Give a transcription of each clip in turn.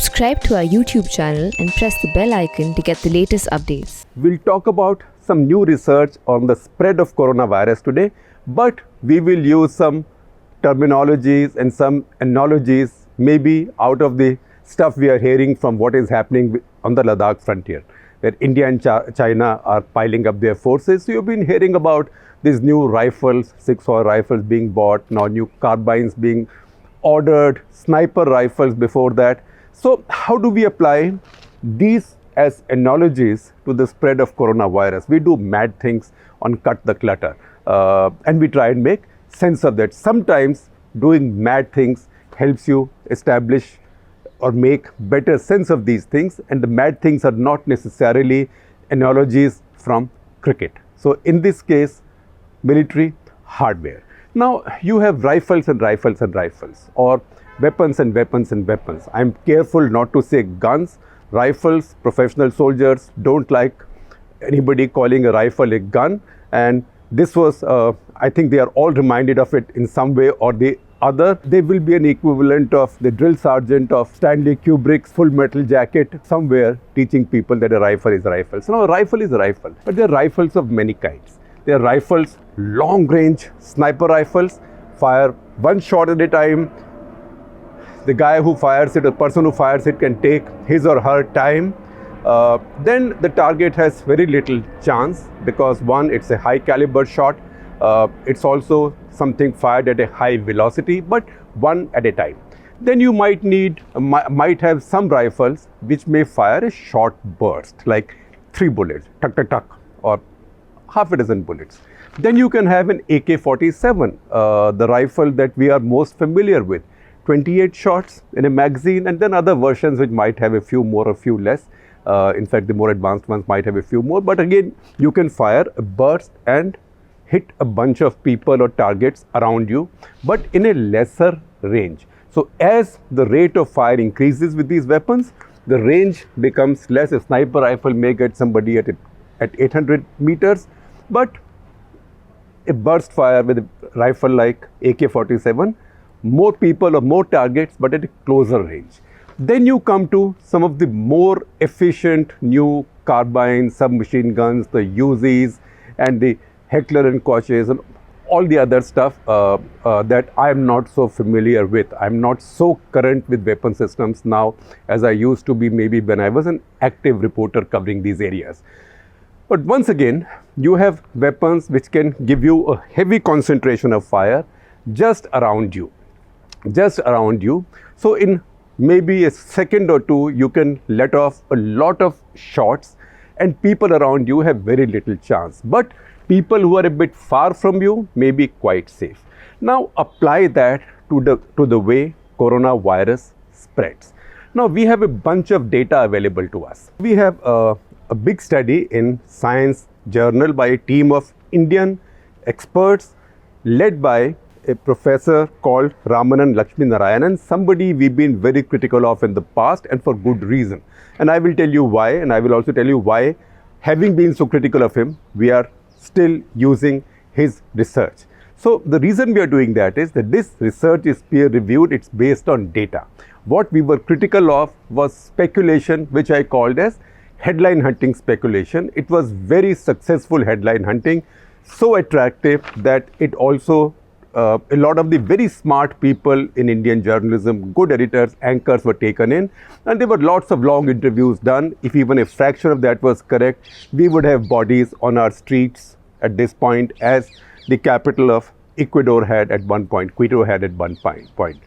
Subscribe to our YouTube channel and press the bell icon to get the latest updates. We'll talk about some new research on the spread of coronavirus today, but we will use some terminologies and some analogies maybe out of the stuff we are hearing from what is happening on the Ladakh frontier, where India and China are piling up their forces. So you've been hearing about these new rifles, 6-hour rifles being bought, now new carbines being ordered, sniper rifles before that. So how do we apply these as analogies to the spread of coronavirus? We do mad things on Cut the Clutter and we try and make sense of that. Sometimes doing mad things helps you establish or make better sense of these things, and the mad things are not necessarily analogies from cricket. So in this case, military hardware. Now you have rifles and rifles and rifles, or weapons and weapons and weapons. I'm careful not to say guns. Rifles, professional soldiers don't like anybody calling a rifle a gun, and this was, I think they are all reminded of it in some way or the other. They will be an equivalent of the drill sergeant of Stanley Kubrick's Full Metal Jacket, somewhere teaching people that a rifle is a rifle. So now a rifle is a rifle, but there are rifles of many kinds. There are rifles, long range sniper rifles, fire one shot at a time. The guy who fires it, the person who fires it can take his or her time. Then the target has very little chance because one, it's a high caliber shot. It's also something fired at a high velocity, but one at a time. Then you might have some rifles which may fire a short burst, like 3 bullets, tuck, tuck, tuck, or half a dozen bullets. Then you can have an AK-47, the rifle that we are most familiar with, 28 shots in a magazine, and then other versions which might have a few more, a few less. In fact, the more advanced ones might have a few more, but again, you can fire a burst and hit a bunch of people or targets around you, but in a lesser range. So as the rate of fire increases with these weapons, the range becomes less. A sniper rifle may get somebody at 800 meters, but a burst fire with a rifle like AK-47, more people or more targets, but at a closer range. Then you come to some of the more efficient new carbines, submachine guns, the Uzis and the Heckler and Kochs and all the other stuff that I am not so familiar with. I'm not so current with weapon systems now as I used to be maybe when I was an active reporter covering these areas. But once again, you have weapons which can give you a heavy concentration of fire just around you. So in maybe a second or two, you can let off a lot of shots and people around you have very little chance. But people who are a bit far from you may be quite safe. Now apply that to the way coronavirus spreads. Now we have a bunch of data available to us. We have a big study in Science journal by a team of Indian experts led by a professor called Ramanan Lakshminarayanan, somebody we've been very critical of in the past and for good reason. And I will tell you why, and I will also tell you why, having been so critical of him, we are still using his research. So the reason we are doing that is that this research is peer reviewed, it's based on data. What we were critical of was speculation, which I called as headline hunting speculation. It was very successful headline hunting, so attractive that it also a lot of the very smart people in Indian journalism, good editors, anchors were taken in, and there were lots of long interviews done. If even a fraction of that was correct, we would have bodies on our streets at this point, as the capital of Ecuador had at one point, Quito had at one point.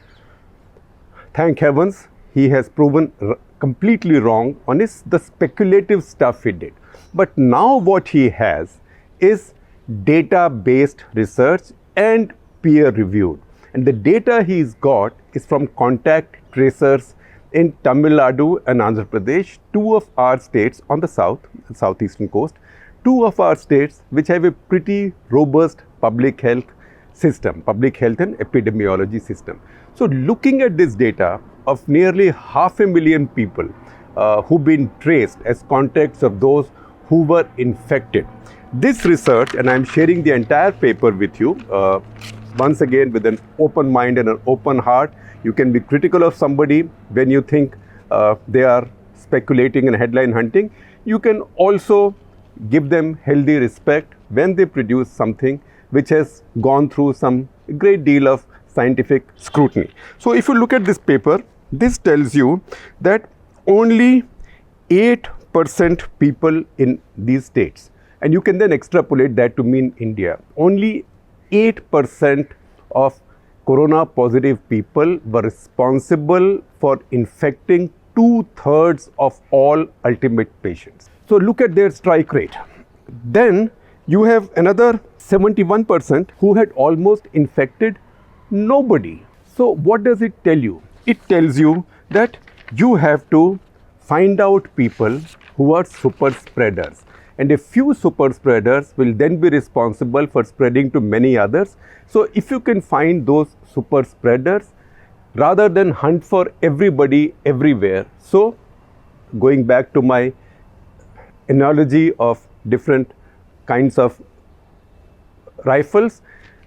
Thank heavens, he has proven completely wrong on the speculative stuff he did. But now what he has is data-based research and peer-reviewed. And the data he's got is from contact tracers in Tamil Nadu and Andhra Pradesh, two of our states on the southeastern coast, two of our states which have a pretty robust public health system, public health and epidemiology system. So looking at this data of nearly 500,000 people who've been traced as contacts of those who were infected. This research, and I'm sharing the entire paper with you, once again with an open mind and an open heart. You can be critical of somebody when you think they are speculating and headline hunting. You can also give them healthy respect when they produce something which has gone through some great deal of scientific scrutiny. So if you look at this paper, this tells you that only 8% people in these states, and you can then extrapolate that to mean India, only 8% of corona positive people were responsible for infecting 2/3 of all ultimate patients. So look at their strike rate. Then you have another 71% who had almost infected nobody. So what does it tell you? It tells you that you have to find out people who are super spreaders. And a few super spreaders will then be responsible for spreading to many others. So if you can find those super spreaders, rather than hunt for everybody everywhere. So going back to my analogy of different kinds of rifles,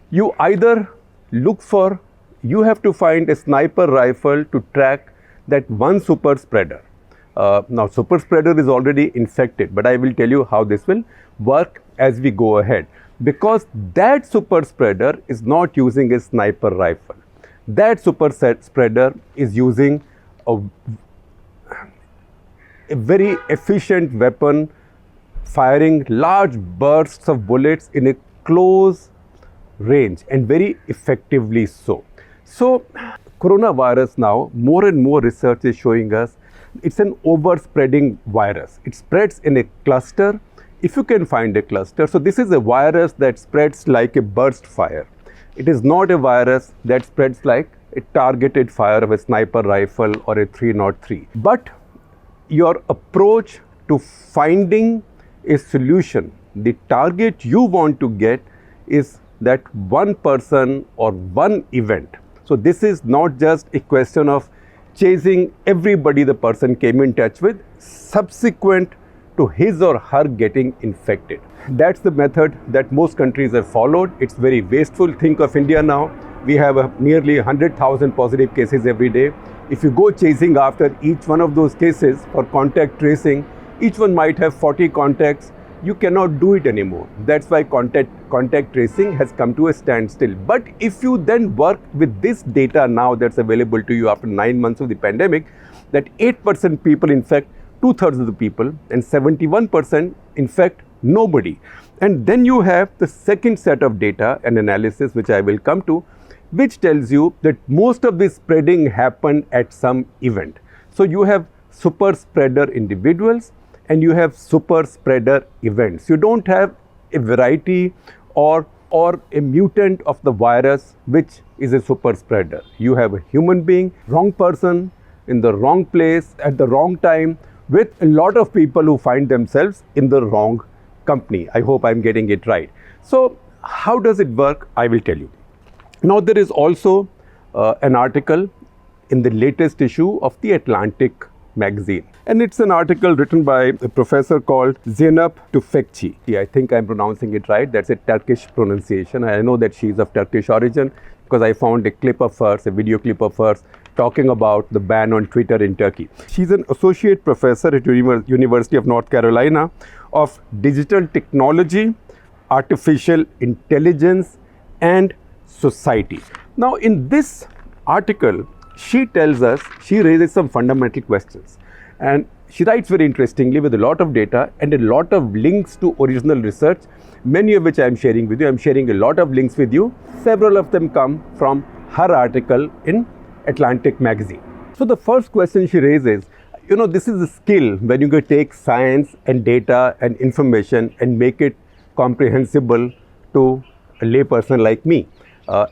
you either look for, you have to find a sniper rifle to track that one super spreader. Now super spreader is already infected, but I will tell you how this will work as we go ahead, because that super spreader is not using a sniper rifle. That super spreader is using a very efficient weapon, firing large bursts of bullets in a close range and very effectively so. So coronavirus now, more and more research is showing us it's an overspreading virus. It spreads in a cluster, if you can find a cluster. So this is a virus that spreads like a burst fire. It is not a virus that spreads like a targeted fire of a sniper rifle or a 303. But your approach to finding a solution, the target you want to get is that one person or one event. So this is not just a question of chasing everybody the person came in touch with subsequent to his or her getting infected. That's the method that most countries have followed. It's very wasteful. Think of India now. We have nearly 100,000 positive cases every day. If you go chasing after each one of those cases for contact tracing, each one might have 40 contacts. You cannot do it anymore. That's why contact tracing has come to a standstill. But if you then work with this data now that's available to you after 9 months of the pandemic, that 8% people infect 2/3 of the people and 71% infect nobody. And then you have the second set of data and analysis, which I will come to, which tells you that most of this spreading happened at some event. So you have super spreader individuals and you have super spreader events. You don't have a variety or a mutant of the virus which is a super spreader. You have a human being, wrong person, in the wrong place, at the wrong time, with a lot of people who find themselves in the wrong company. I hope I'm getting it right. So how does it work? I will tell you. Now there is also an article in the latest issue of the Atlantic magazine. And it's an article written by a professor called Zeynep Tufekci. I think I'm pronouncing it right. That's a Turkish pronunciation. I know that she's of Turkish origin because I found a clip of hers, a video clip of hers, talking about the ban on Twitter in Turkey. She's an associate professor at University of North Carolina of digital technology, artificial intelligence, and society. Now, in this article, she tells us, she raises some fundamental questions. And she writes very interestingly with a lot of data and a lot of links to original research, many of which I am sharing with you. I'm sharing a lot of links with you. Several of them come from her article in Atlantic magazine. So the first question she raises, this is a skill when you can take science and data and information and make it comprehensible to a layperson like me,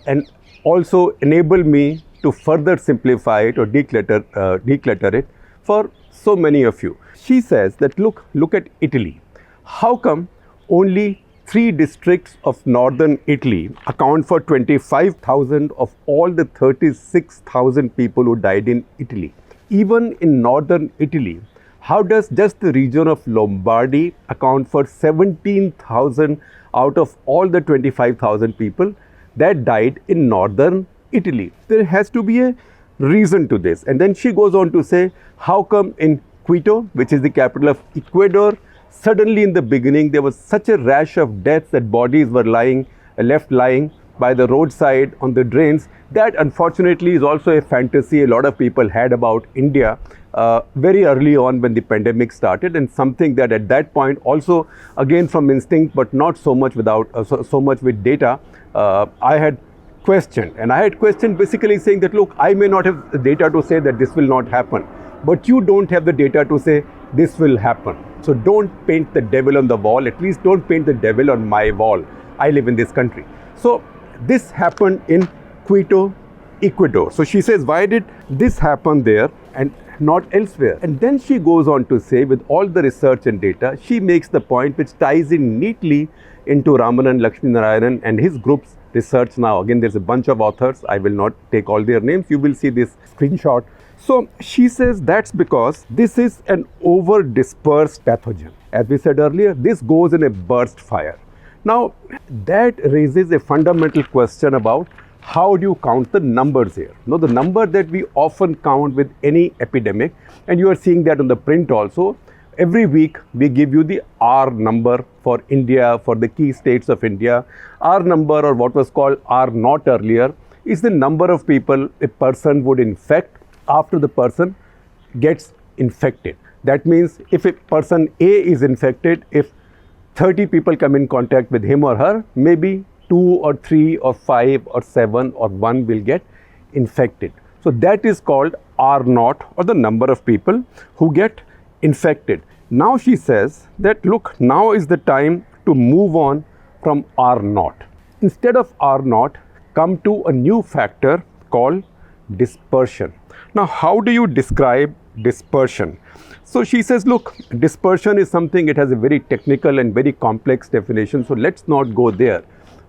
and also enable me to further simplify it or declutter it for so many of you. She says that look at Italy. How come only 3 districts of northern Italy account for 25,000 of all the 36,000 people who died in Italy? Even in northern Italy, how does just the region of Lombardy account for 17,000 out of all the 25,000 people that died in northern Italy? There has to be a reason to this. And then she goes on to say, how come in Quito, which is the capital of Ecuador, suddenly in the beginning there was such a rash of deaths that bodies were left lying by the roadside on the drains. That unfortunately is also a fantasy a lot of people had about India very early on when the pandemic started, and something that at that point also, again from instinct but not so much without so much with data, I had questioned. And I had questioned basically saying that, look, I may not have the data to say that this will not happen, but you don't have the data to say this will happen. So don't paint the devil on the wall. At least don't paint the devil on my wall. I live in this country. So this happened in Quito, Ecuador. So she says, why did this happen there and not elsewhere? And then she goes on to say, with all the research and data, she makes the point which ties in neatly into Ramanan Lakshminarayanan and his group's research now. Again, there's a bunch of authors. I will not take all their names. You will see this screenshot. So she says that's because this is an over-dispersed pathogen. As we said earlier, this goes in a burst fire. Now, that raises a fundamental question about how do you count the numbers here? Now, the number that we often count with any epidemic, and you are seeing that on the print also, every week we give you the R number for India, for the key states of India. R number, or what was called R naught earlier, is the number of people a person would infect after the person gets infected. That means if a person A is infected, if 30 people come in contact with him or her, maybe 2 or 3 or 5 or 7 or 1 will get infected. So that is called R naught, or the number of people who get infected. Now she says that, look, now is the time to move on from R naught. Instead of R naught, come to a new factor called dispersion. Now, how do you describe dispersion? So she says, look, dispersion is something, it has a very technical and very complex definition, so let's not go there.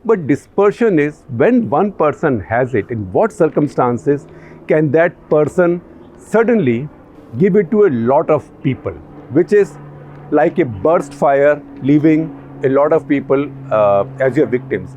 But dispersion is when one person has it, in what circumstances can that person suddenly give it to a lot of people, which is like a burst fire, leaving a lot of people as your victims.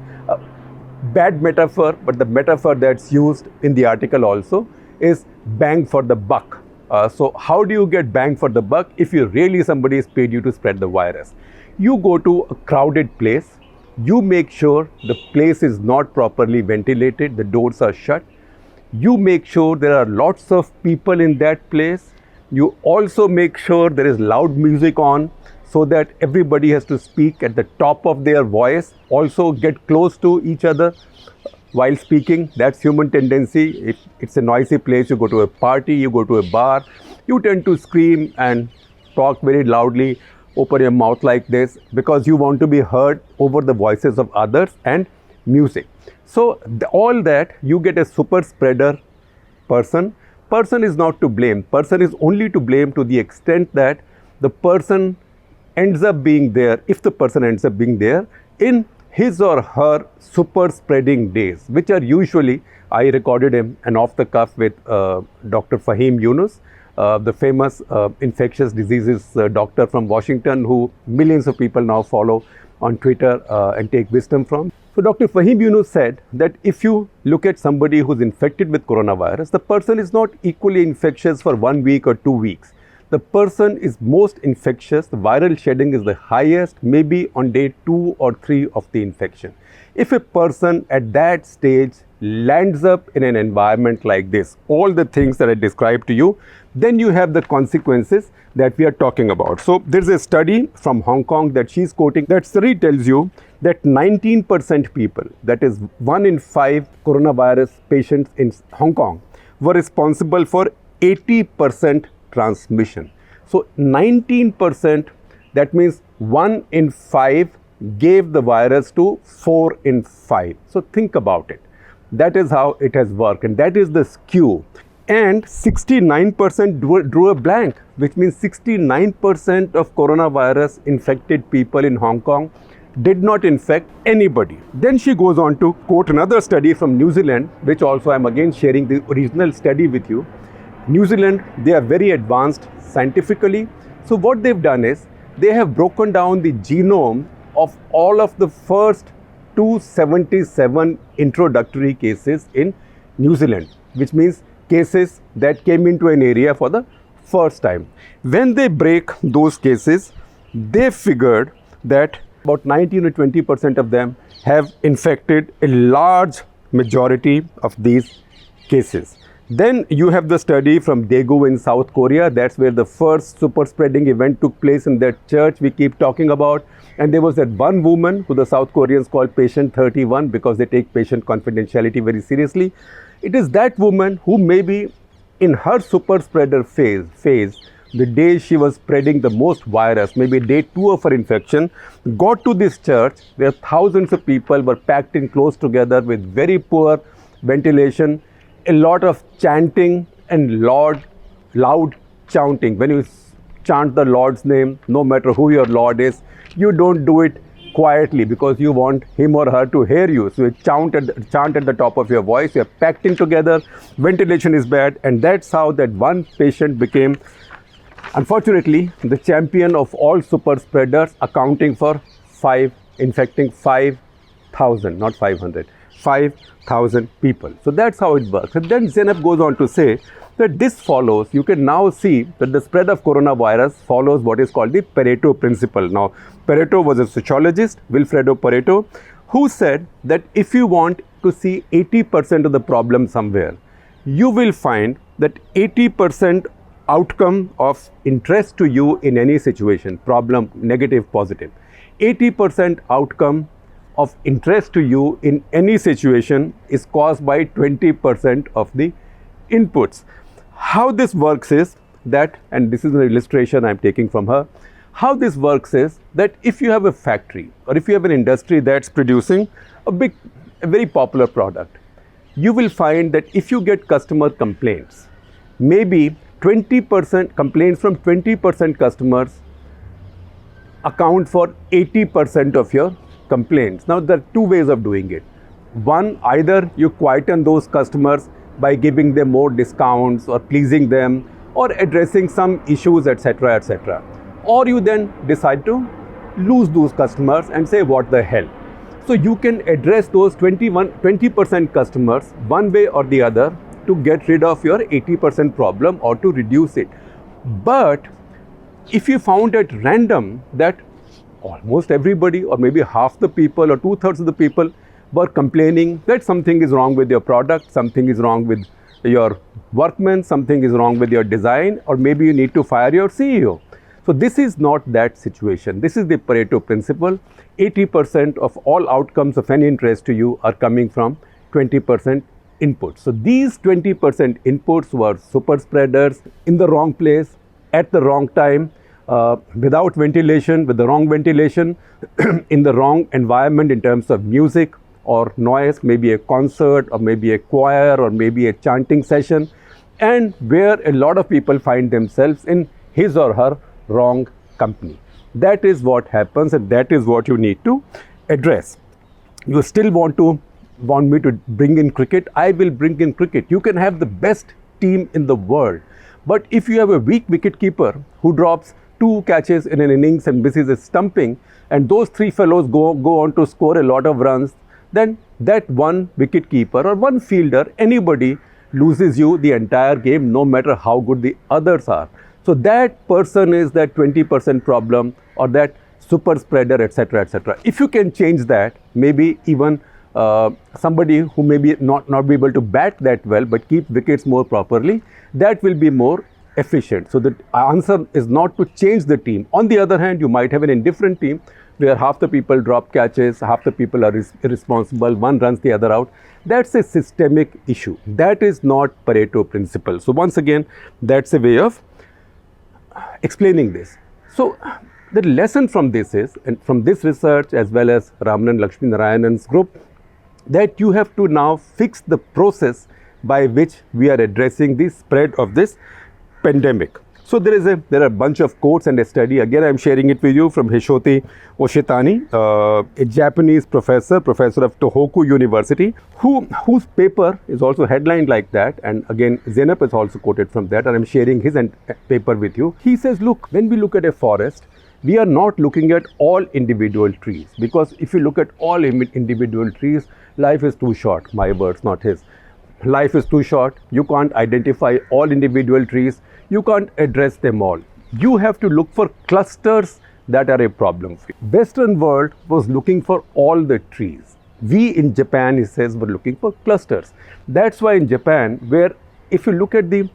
Bad metaphor, but the metaphor that's used in the article also is bang for the buck. So how do you get bang for the buck? If you really somebody is paid you to spread the virus, you go to a crowded place, you make sure the place is not properly ventilated, the doors are shut, you make sure there are lots of people in that place, you also make sure there is loud music on so that everybody has to speak at the top of their voice, also get close to each other while speaking. That's human tendency. If it's a noisy place, you go to a party, you go to a bar, you tend to scream and talk very loudly, open your mouth like this, because you want to be heard over the voices of others and music. So all that, you get a super spreader person. Person is not to blame. Person is only to blame to the extent that the person ends up being there, if the person ends up being there in his or her super spreading days, which are usually, I recorded him an off the cuff with Dr. Fahim Yunus, the famous infectious diseases doctor from Washington, who millions of people now follow on Twitter and take wisdom from. So Dr. Fahim Yunus said that if you look at somebody who's infected with coronavirus, the person is not equally infectious for 1 week or 2 weeks. The person is most infectious, the viral shedding is the highest, maybe on day 2 or 3 of the infection. If a person at that stage lands up in an environment like this, all the things that I described to you, then you have the consequences that we are talking about. So there's a study from Hong Kong that she's quoting. That study tells you that 19% people, that is 1 in 5 coronavirus patients in Hong Kong, were responsible for 80% transmission. So 19%, that means 1 in 5 gave the virus to 4 in 5. So think about it. That is how it has worked, and that is the skew. And 69% drew a blank, which means 69% of coronavirus infected people in Hong Kong did not infect anybody. Then she goes on to quote another study from New Zealand, which also I'm again sharing the original study with you. New Zealand, they are very advanced scientifically. So what they've done is they have broken down the genome of all of the first 277 introductory cases in New Zealand, which means cases that came into an area for the first time. When they break those cases, they figured that about 19 or 20% of them have infected a large majority of these cases. Then you have the study from Daegu in South Korea. That's where the first super spreading event took place in that church we keep talking about. And there was that one woman who the South Koreans call patient 31 because they take patient confidentiality very seriously. It is that woman who maybe in her super spreader phase, the day she was spreading the most virus, maybe day 2 of her infection, got to this church where thousands of people were packed in close together with very poor ventilation, a lot of chanting and loud chanting. When you chant the Lord's name, no matter who your Lord is, you don't do it quietly because you want him or her to hear you. So you chant at the top of your voice, you're packed in together, ventilation is bad, and that's how that one patient became, unfortunately, the champion of all super spreaders, accounting for infecting 5,000, not 500, 5,000 people. So that's how it works. And then Zeynep goes on to say that this follows, you can now see that the spread of coronavirus follows what is called the Pareto principle. Now, Pareto was a sociologist, Wilfredo Pareto, who said that if you want to see 80% of the problem somewhere, you will find that 80% outcome of interest to you in any situation, problem, negative, positive, 80% outcome of interest to you in any situation is caused by 20% of the inputs. How this works is that, and this is an illustration I'm taking from her, how this works is that if you have a factory or if you have an industry that's producing a very popular product, you will find that if you get customer complaints, maybe 20% complaints from 20% customers account for 80% of your complaints. Now, there are two ways of doing it. One, either you quieten those customers by giving them more discounts or pleasing them or addressing some issues, etc., etc. Or you then decide to lose those customers and say, what the hell. So you can address those 20% customers one way or the other to get rid of your 80% problem or to reduce it. But if you found at random that almost everybody or maybe half the people or 2/3 of the people were complaining that something is wrong with your product, something is wrong with your workmen, something is wrong with your design, or maybe you need to fire your CEO. So this is not that situation. This is the Pareto principle. 80% of all outcomes of any interest to you are coming from 20% inputs. So these 20% inputs were super spreaders in the wrong place, at the wrong time, without ventilation, with the wrong ventilation, in the wrong environment in terms of music or noise, maybe a concert or maybe a choir or maybe a chanting session, and where a lot of people find themselves in his or her wrong company. That is what happens, and that is what you need to address. You still want me to bring in cricket? I will bring in cricket. You can have the best team in the world, but if you have a weak wicketkeeper who drops 2 catches in an innings and misses a stumping, and those 3 fellows go on to score a lot of runs, then that one wicketkeeper or one fielder, anybody, loses you the entire game, no matter how good the others are. So that person is that 20% problem or that super spreader, etc., etc. If you can change that, maybe even somebody who may be not be able to bat that well but keep wickets more properly, that will be more efficient. So the answer is not to change the team. On the other hand, you might have an indifferent team where half the people drop catches, half the people are irresponsible, one runs the other out. That's a systemic issue. That is not Pareto principle. So once again, that's a way of explaining this. So the lesson from this is, and from this research as well as Ramanan Lakshminarayanan's group, that you have to now fix the process by which we are addressing the spread of this pandemic. So there are a bunch of quotes and a study. Again, I'm sharing it with you from Hishoti Oshitani, a Japanese professor of Tohoku University, whose paper is also headlined like that. And again, Zeynep is also quoted from that, and I'm sharing his paper with you. He says, look, when we look at a forest, we are not looking at all individual trees, because if you look at all individual trees, life is too short. My words, not his. life is too short. You can't identify all individual trees. You can't address them all. You have to look for clusters that are a problem for you. Western world was looking for all the trees. We in Japan, he says, were looking for clusters. That's why in Japan, where if you look at the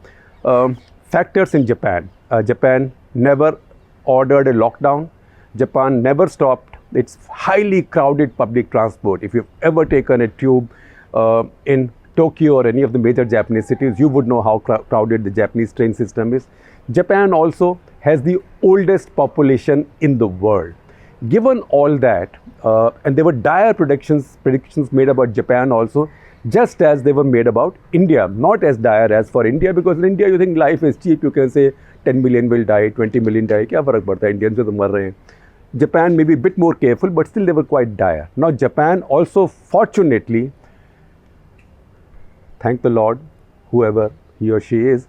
factors in Japan, Japan never ordered a lockdown. Japan never stopped its highly crowded public transport. If you've ever taken a tube in Tokyo or any of the major Japanese cities, you would know how crowded the Japanese train system is. Japan also has the oldest population in the world. Given all that, and there were dire predictions made about Japan also, just as they were made about India. Not as dire as for India, because in India you think life is cheap. You can say 10 million will die, 20 million die. क्या फर्क पड़ता है? Indians तो मर रहे हैं. Japan may be a bit more careful, but still they were quite dire. Now Japan also, fortunately, thank the Lord, whoever he or she is,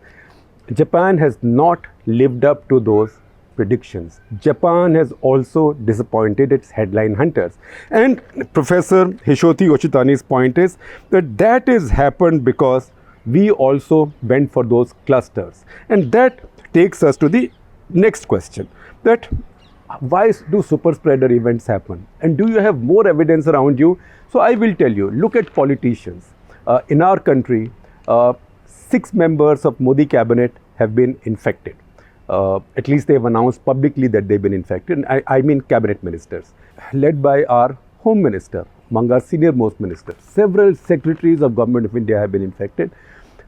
Japan has not lived up to those predictions. Japan has also disappointed its headline hunters. And Professor Hishoti Yoshitani's point is that that is happened because we also went for those clusters. And that takes us to the next question, that why do super spreader events happen? And do you have more evidence around you? So I will tell you, look at politicians. In our country, 6 members of Modi cabinet have been infected. At least they have announced publicly that they've been infected. And I mean cabinet ministers, led by our home minister, among our senior most ministers. Several secretaries of government of India have been infected.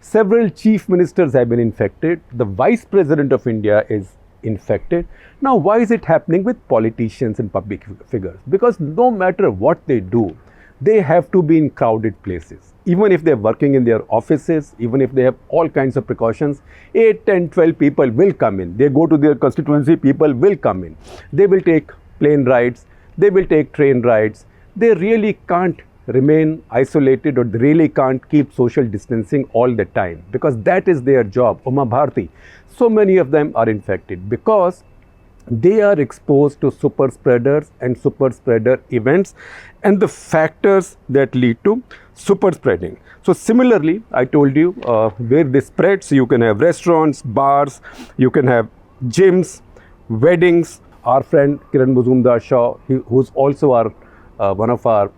Several chief ministers have been infected. The vice president of India is infected. Now, why is it happening with politicians and public figures? Because no matter what they do, they have to be in crowded places. Even if they're working in their offices, even if they have all kinds of precautions, 8, 10, 12 people will come in. They go to their constituency, people will come in. They will take plane rides, they will take train rides. They really can't remain isolated, or they really can't keep social distancing all the time, because that is their job. Uma Bharti. So many of them are infected because they are exposed to super spreaders and super spreader events and the factors that lead to super spreading. So similarly, I told you where this spreads, you can have restaurants, bars, you can have gyms, weddings. Our friend Kiran Mazumdar Shaw, who's also one of our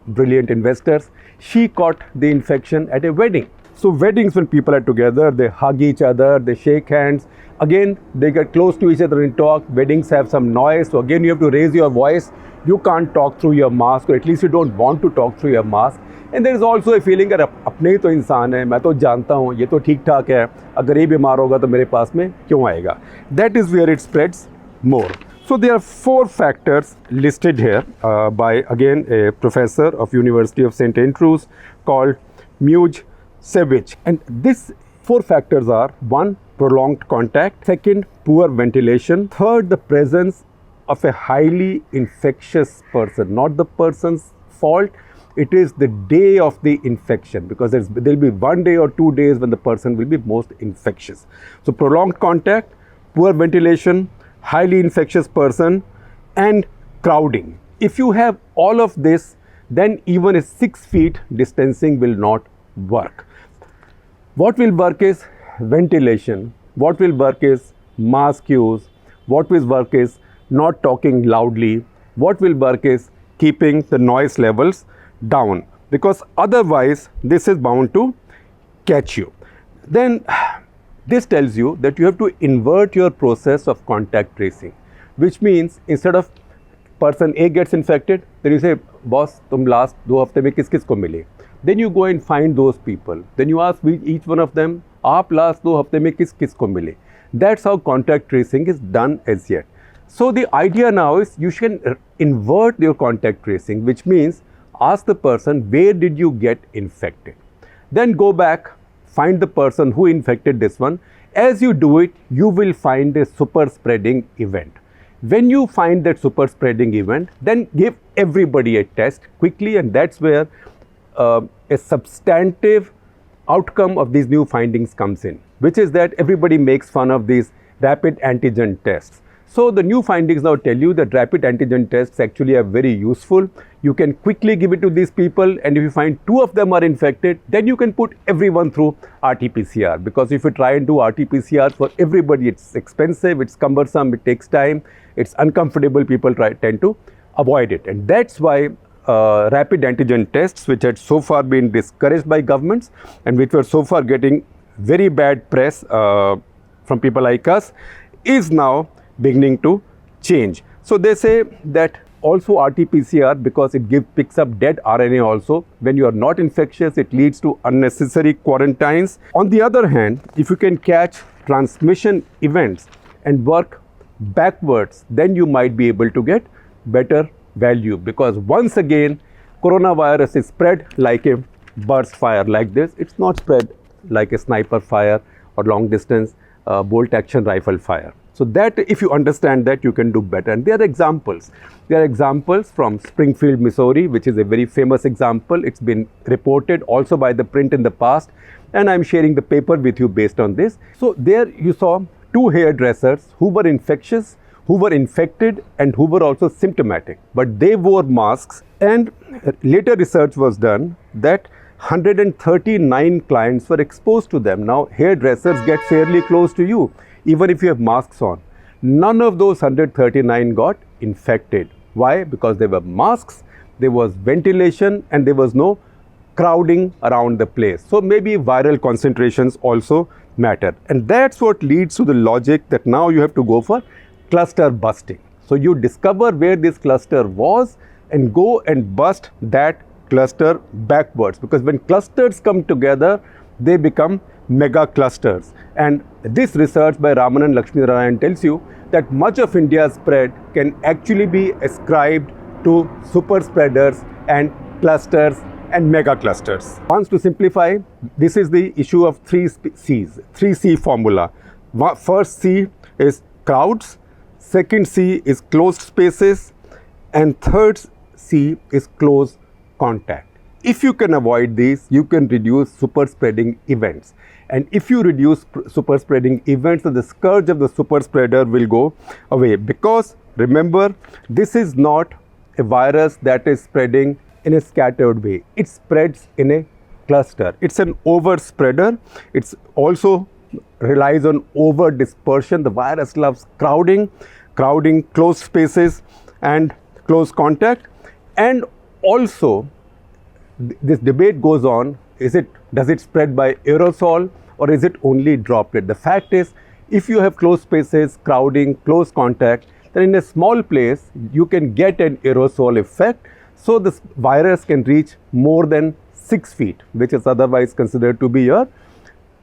brilliant investors, she caught the infection at a wedding. So weddings, when people are together, they hug each other, they shake hands. Again, they get close to each other and talk. Weddings have some noise. So again, you have to raise your voice. You can't talk through your mask, or at least you don't want to talk through your mask. And there is also a feeling that अपने ही तो इंसान है, मैं तो जानता हूँ, ये तो ठीक ठाक है, अगर ये बीमार होगा तो मेरे पास में क्यों आएगा? That is where it spreads more. So there are 4 factors listed here by, again, a professor of University of St. Andrews called Muje Savage. And these 4 factors are: 1, prolonged contact; 2, poor ventilation; 3, the presence of a highly infectious person. Not the person's fault, it is the day of the infection, because there will be 1 day or 2 days when the person will be most infectious. So prolonged contact, poor ventilation, highly infectious person, and crowding. If you have all of this, then even a 6 feet distancing will not work. What will work is ventilation. What will work is mask use. What will work is not talking loudly. What will work is keeping the noise levels down, because otherwise this is bound to catch you. Then this tells you that you have to invert your process of contact tracing, which means instead of person A gets infected, then you say, boss, tum last 2 हफ्ते में किस को मिले? Then you go and find those people. Then you ask each one of them, आप last 2 हफ्ते में किस को मिले? That's how contact tracing is done as yet. So the idea now is you can invert your contact tracing, which means ask the person, where did you get infected? Then go back, find the person who infected this one. As you do it, you will find a super spreading event. When you find that super spreading event, then give everybody a test quickly, and that's where a substantive outcome of these new findings comes in, which is that everybody makes fun of these rapid antigen tests. So the new findings now tell you that rapid antigen tests actually are very useful. You can quickly give it to these people, and if you find 2 of them are infected, then you can put everyone through RT-PCR, because if you try and do RT-PCR for everybody, it's expensive, it's cumbersome, it takes time, it's uncomfortable, people tend to avoid it. And that's why rapid antigen tests, which had so far been discouraged by governments and which were so far getting very bad press from people like us, is now beginning to change. So they say that also RT-PCR, because it picks up dead RNA also, when you are not infectious, it leads to unnecessary quarantines. On the other hand, if you can catch transmission events and work backwards, then you might be able to get better value, because once again, coronavirus is spread like a burst fire like this. It's not spread like a sniper fire or long distance bolt action rifle fire. So that if you understand that, you can do better. And there are examples. There are examples from Springfield, Missouri, which is a very famous example. It's been reported also by the print in the past, and I'm sharing the paper with you based on this. So there you saw 2 hairdressers who were infectious, who were infected, and who were also symptomatic, but they wore masks. And later research was done that 139 clients were exposed to them. Now hairdressers get fairly close to you even if you have masks on. None of those 139 got infected. Why? Because there were masks, there was ventilation, and there was no crowding around the place. So maybe viral concentrations also matter. And that's what leads to the logic that now you have to go for cluster busting. So you discover where this cluster was and go and bust that cluster backwards, because when clusters come together, they become mega clusters. And this research by Ramanan Lakshminarayan tells you that much of India's spread can actually be ascribed to super spreaders and clusters and mega clusters. Once to simplify, this is the issue of 3 C's, 3C formula. First C is crowds, second C is closed spaces, and third C is close contact. If you can avoid these, you can reduce super spreading events. And if you reduce super spreading events, then the scourge of the super spreader will go away. Because remember, this is not a virus that is spreading in a scattered way. It spreads in a cluster. It's an over spreader. It's also relies on over dispersion. The virus loves crowding, close spaces and close contact. And also, this debate goes on, does it spread by aerosol or is it only droplet? The fact is, if you have close spaces, crowding, close contact, then in a small place, you can get an aerosol effect. So this virus can reach more than 6 feet, which is otherwise considered to be your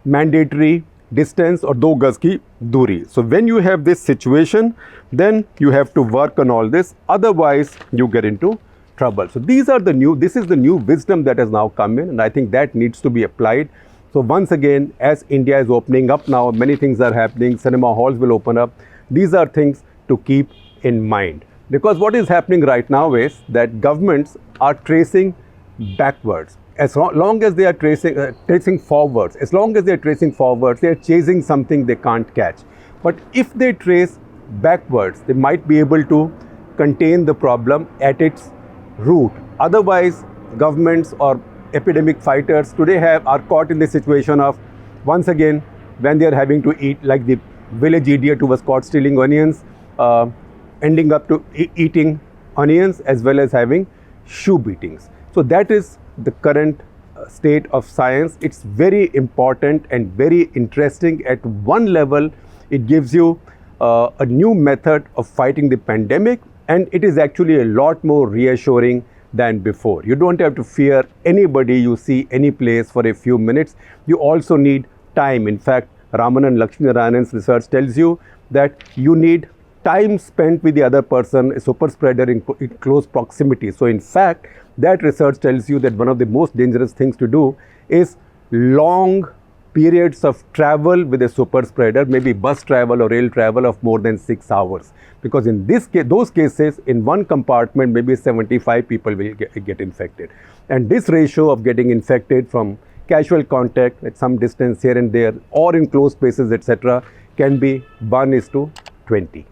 mandatory distance or 2 gaz ki duri. So when you have this situation, then you have to work on all this. Otherwise, you get into trouble. So this is the new wisdom that has now come in, and I think that needs to be applied. So once again, as India is opening up now, many things are happening, cinema halls will open up. These are things to keep in mind. Because what is happening right now is that governments are tracing backwards. As long as they are tracing forwards, they are chasing something they can't catch. But if they trace backwards, they might be able to contain the problem at its root. Otherwise, governments or epidemic fighters today are caught in the situation of, once again, when they are having to eat, like the village idiot who was caught stealing onions, ending up to eating onions as well as having shoe beatings. So that is the current state of science. It's very important and very interesting. At one level, it gives you a new method of fighting the pandemic, and it is actually a lot more reassuring than before. You don't have to fear anybody you see any place for a few minutes. You also need time. In fact, Ramanan Lakshminarayan's research tells you that you need time spent with the other person, a super spreader in close proximity. So in fact, that research tells you that one of the most dangerous things to do is long periods of travel with a super spreader, maybe bus travel or rail travel of more than 6 hours. Because in those cases, in one compartment, maybe 75 people will get infected. And this ratio of getting infected from casual contact at some distance here and there, or in closed spaces, etc., can be 1:20.